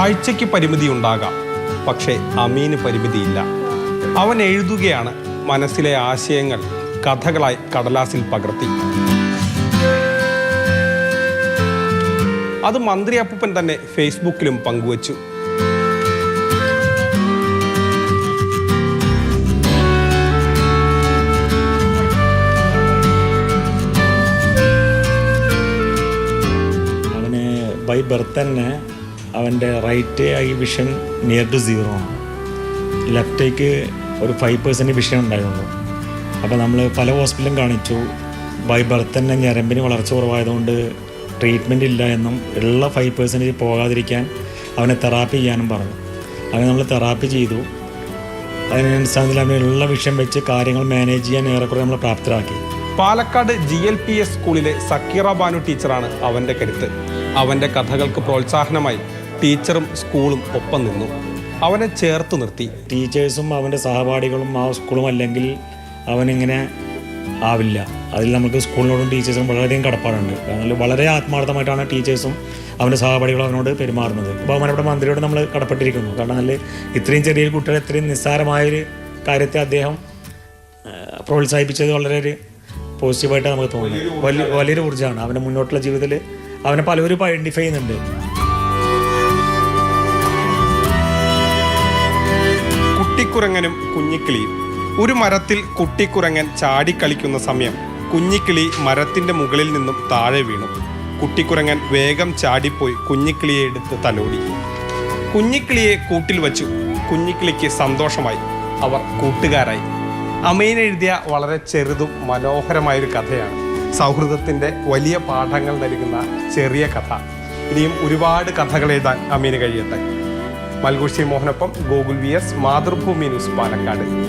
കാഴ്ചയ്ക്ക് പരിമിതിയുണ്ടാകാം, പക്ഷേ അമീന് പരിമിതിയില്ല. അവൻ എഴുതുകയാണ്, മനസ്സിലെ ആശയങ്ങൾ കഥകളായി കടലാസിൽ പകർത്തി. അത് മന്ത്രി അപ്പൂപ്പൻ തന്നെ ഫേസ്ബുക്കിലും പങ്കുവച്ചു. ബൈ ബർത്ത് തന്നെ അവൻ്റെ right eye vision near to 0 ആണ്. ലെഫ്റ്റേക്ക് ഒരു 5% വിഷൻ ഉണ്ടായിരുന്നു. അപ്പോൾ നമ്മൾ പല ഹോസ്പിറ്റലും കാണിച്ചു. ബൈ ബർത്ത് തന്നെ ഞരമ്പിന് വളർച്ച കുറവായതുകൊണ്ട് ട്രീറ്റ്മെൻറ്റ് ഇല്ല എന്നും ഉള്ള 5% പോകാതിരിക്കാൻ അവനെ തെറാപ്പി ചെയ്യാനും പറഞ്ഞു. അങ്ങനെ നമ്മൾ തെറാപ്പി ചെയ്തു. അതിനനുസരിച്ച് അവനുള്ള വിഷൻ വെച്ച് കാര്യങ്ങൾ മാനേജ് ചെയ്യാൻ ഏറെക്കുറെ നമ്മൾ പ്രാപ്തരാക്കി. പാലക്കാട് GLPS സ്കൂളിലെ സക്കീറ ബാനു ടീച്ചറാണ് അവൻ്റെ കരുത്ത്. അവൻ്റെ കഥകൾക്ക് പ്രോത്സാഹനമായി ടീച്ചറും സ്കൂളും ഒപ്പം നിന്നു. അവനെ ചേർത്ത് നിർത്തി. ടീച്ചേഴ്സും അവൻ്റെ സഹപാഠികളും ആ സ്കൂളും അല്ലെങ്കിൽ അവനിങ്ങനെ ആവില്ല. അതിൽ നമുക്ക് സ്കൂളിനോടും ടീച്ചേഴ്സും വളരെയധികം കടപ്പാടുണ്ട്. കാരണം വളരെ ആത്മാർത്ഥമായിട്ടാണ് ടീച്ചേഴ്സും അവൻ്റെ സഹപാഠികളും അവനോട് പെരുമാറുന്നത്. ബഹുമാനപ്പെട്ട മന്ത്രിയോട് നമ്മൾ കടപ്പെട്ടിരിക്കുന്നു. കാരണം നല്ല ഇത്രയും ചെറിയ കുട്ടികളെ ഇത്രയും നിസ്സാരമായൊരു കാര്യത്തെ അദ്ദേഹം പ്രോത്സാഹിപ്പിച്ചത് വളരെ ഒരു പോസിറ്റീവായിട്ട് നമുക്ക് തോന്നുന്നു. വലിയൊരു ഊർജ്ജമാണ് അവൻ്റെ മുന്നോട്ടുള്ള ജീവിതത്തിൽ. അവനെ പലരും ഇപ്പോൾ ഐഡൻറ്റിഫൈ ചെയ്യുന്നുണ്ട്. കുട്ടിക്കുരങ്ങനും കുഞ്ഞിക്കിളിയും. ഒരു മരത്തിൽ കുട്ടിക്കുരങ്ങൻ ചാടിക്കളിക്കുന്ന സമയം കുഞ്ഞിക്കിളി മരത്തിൻ്റെ മുകളിൽ നിന്നും താഴെ വീണു. കുട്ടിക്കുരങ്ങൻ വേഗം ചാടിപ്പോയി കുഞ്ഞിക്കിളിയെ എടുത്ത് തലോടി. കുഞ്ഞിക്കിളിയെ കൂട്ടിൽ വച്ചു. കുഞ്ഞിക്കിളിക്ക് സന്തോഷമായി. അവർ കൂട്ടുകാരായി. അമീൻ എഴുതിയ വളരെ ചെറുതും മനോഹരമായൊരു കഥയാണ്. സൗഹൃദത്തിൻ്റെ വലിയ പാഠങ്ങൾ നൽകുന്ന ചെറിയ കഥ. ഇനിയും ഒരുപാട് കഥകൾ എഴുതാൻ അമീന് കഴിയട്ടെ. മൽഗുഷി മോഹനൊപ്പം ഗോകുൽ VS, മാതൃഭൂമി ന്യൂസ്, പാലക്കാട്.